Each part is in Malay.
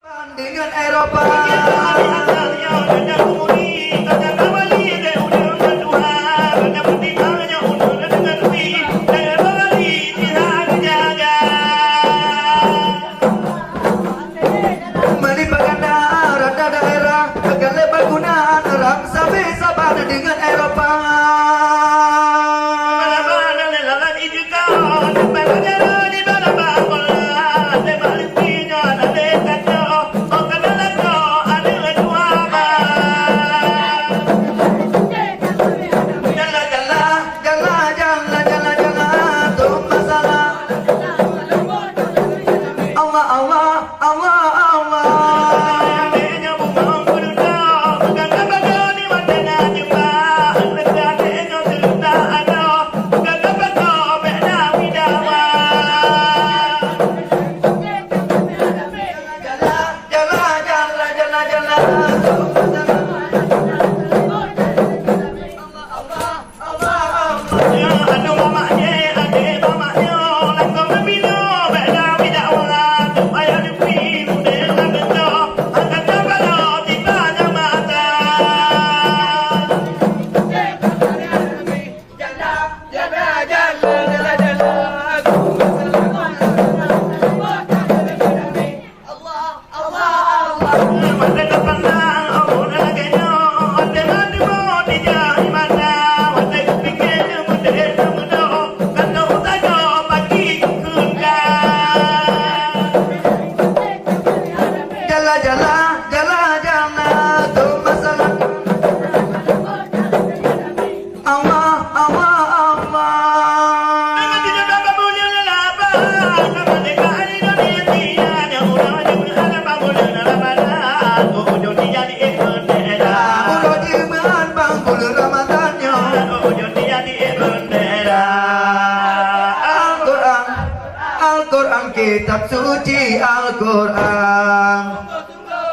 Dengan Eropa. Melibatkan rada daerah agar lebar gunaan orang sampai sabar dengan Eropa. Kitab suci Al-Quran,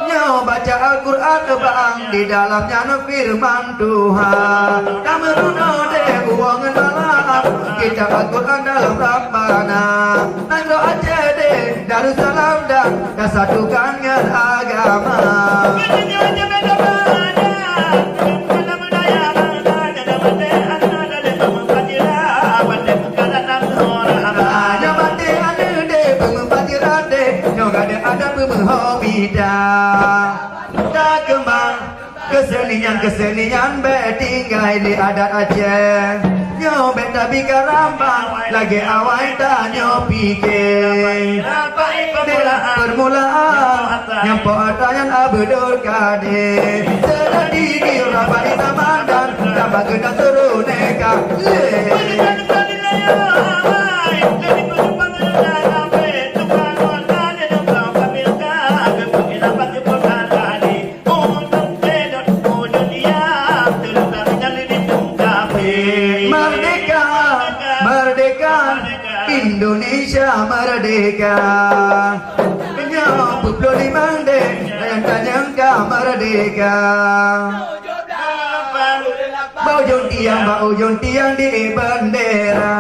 nyo baca Al-Quran bang di dalamnya no firman Tuhan. Kamu runo deh buangan malam kitab Al-Quran dalam Rabbana. Nangro aja deh Darussalam dan kesatukan agama. Tak kembang kesenian betinggai di adat Aceh. Nyo benda bika rambang lagi awal tanyo pikir. Permulaan nyampo atayan Abdul Qadir. Terjadi di Rabai Taman dan tambah gedang seru neka. Indonesia merdeka, nyo puplo di mande, yang tanyangka merdeka. Bau jon tiang di bendera.